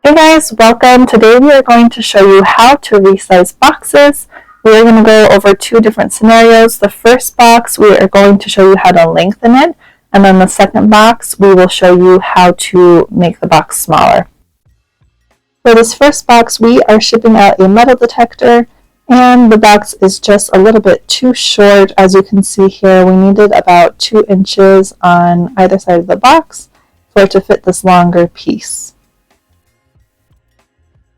Hey guys, welcome. Today we are going to show you how to resize boxes. We are going to go over two different scenarios. The first box, we are going to show you how to lengthen it, and then the second box, we will show you how to make the box smaller. For this first box, we are shipping out a metal detector, and the box is just a little bit too short. As you can see here, we needed about 2 inches on either side of the box for it to fit this longer piece.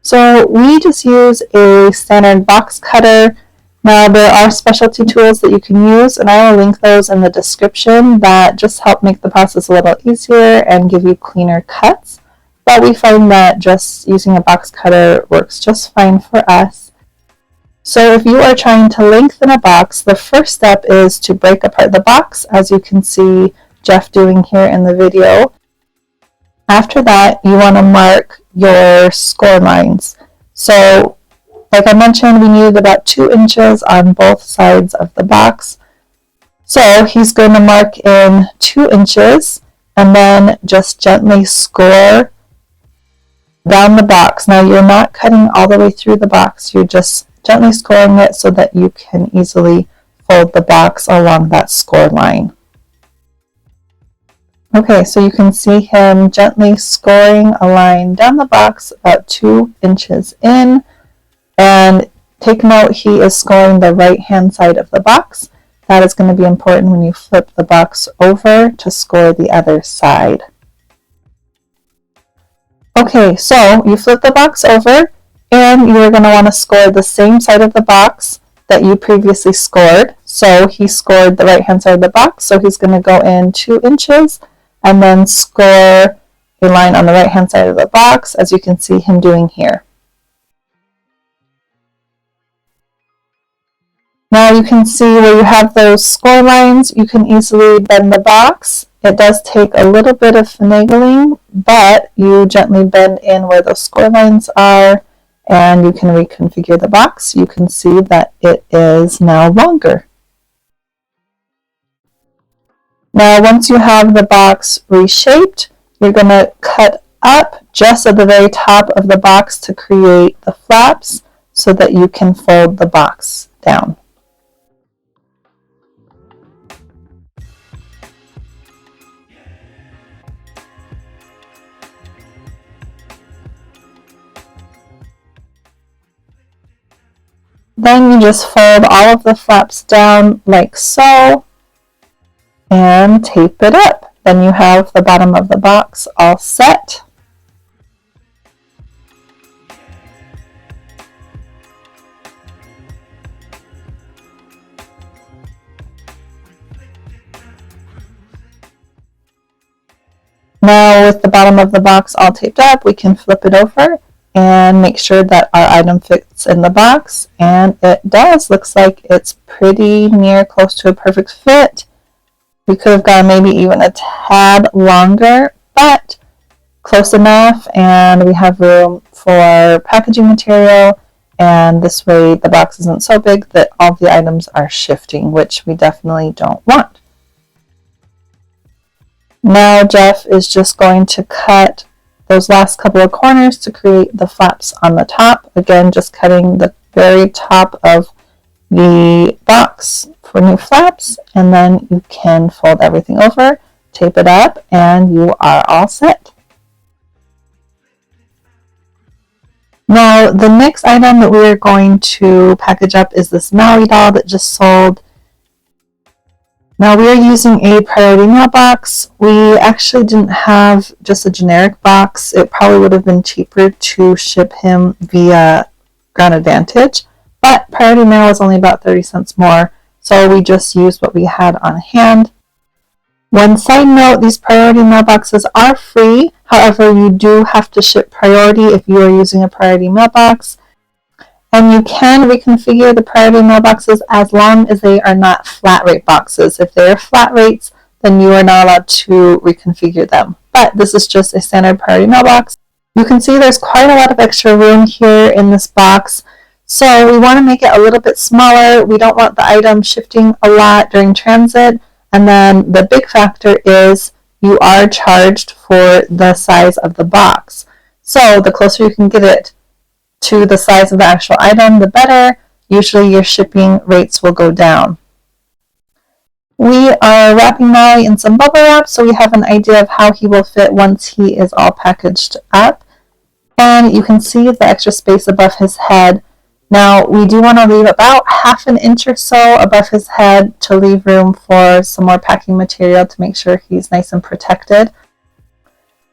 So we just use a standard box cutter. Now there are specialty tools that you can use, and I will link those in the description that just help make the process a little easier and give you cleaner cuts. But we find that just using a box cutter works just fine for us. So if you are trying to lengthen a box, the first step is to break apart the box, as you can see Jeff doing here in the video. After that, you want to mark your score lines. So, like I mentioned, we needed about 2 inches on both sides of the box. So he's going to mark in 2 inches and then just gently score down the box. Now you're not cutting all the way through the box, you're just gently scoring it so that you can easily fold the box along that score line. Okay, so you can see him gently scoring a line down the box about 2 inches in. And take note, he is scoring the right-hand side of the box. That is going to be important when you flip the box over to score the other side. Okay, so you flip the box over, and you're going to want to score the same side of the box that you previously scored. So he scored the right-hand side of the box, so he's going to go in 2 inches and then score a line on the right-hand side of the box, as you can see him doing here. Now you can see where you have those score lines, you can easily bend the box. It does take a little bit of finagling, but you gently bend in where those score lines are, and you can reconfigure the box. You can see that it is now longer. Now, once you have the box reshaped, you're going to cut up just at the very top of the box to create the flaps so that you can fold the box down. Then you just fold all of the flaps down like so, and tape it up. Then you have the bottom of the box all set. Now with the bottom of the box all taped up, we can flip it over and make sure that our item fits in the box, and it does. Looks like it's pretty near close to a perfect fit. We could have gone maybe even a tad longer, but close enough, and we have room for packaging material, and this way the box isn't so big that all the items are shifting, which we definitely don't want. Now Jeff is just going to cut those last couple of corners to create the flaps on the top. Again, just cutting the very top of the box for new flaps, and then you can fold everything over, tape it up, and you are all set. Now the next item that we are going to package up is this Maui doll that just sold. Now we are using a priority mailbox. We actually didn't have just a generic box. It probably would have been cheaper to ship him via Ground Advantage, but priority mail was only about 30 cents more, so we just used what we had on hand. One side note, these priority mailboxes are free. However, you do have to ship priority if you are using a priority mailbox. And you can reconfigure the priority mailboxes as long as they are not flat rate boxes. If they are flat rates, then you are not allowed to reconfigure them. But this is just a standard priority mailbox. You can see there's quite a lot of extra room here in this box. So we want to make it a little bit smaller. We don't want the item shifting a lot during transit. And then the big factor is you are charged for the size of the box. So the closer you can get it to the size of the actual item, the better. Usually your shipping rates will go down. We are wrapping Maui in some bubble wrap so we have an idea of how he will fit once he is all packaged up. And you can see the extra space above his head. Now we do want to leave about half an inch or so above his head to leave room for some more packing material to make sure he's nice and protected.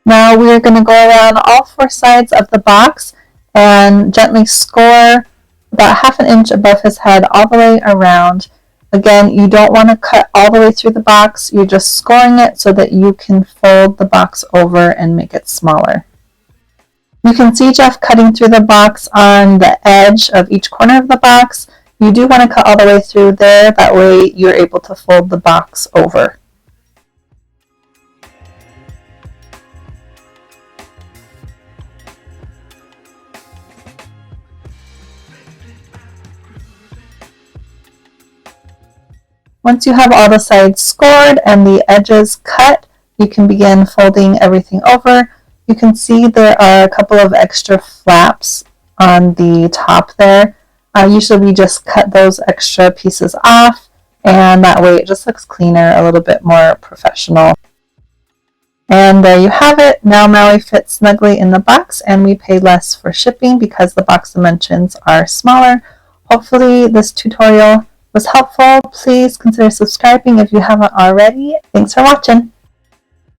Now we are going to go around all four sides of the box and gently score about half an inch above his head all the way around. Again, you don't want to cut all the way through the box. You're just scoring it so that you can fold the box over and make it smaller. You can see Jeff cutting through the box on the edge of each corner of the box. You do want to cut all the way through there. That way you're able to fold the box over. Once you have all the sides scored and the edges cut, you can begin folding everything over. You can see there are a couple of extra flaps on the top there. Usually we just cut those extra pieces off, and that way it just looks cleaner, a little bit more professional. And there you have it. Now Maui fits snugly in the box, and we pay less for shipping because the box dimensions are smaller. Hopefully this tutorial was helpful. Please consider subscribing if you haven't already. Thanks for watching.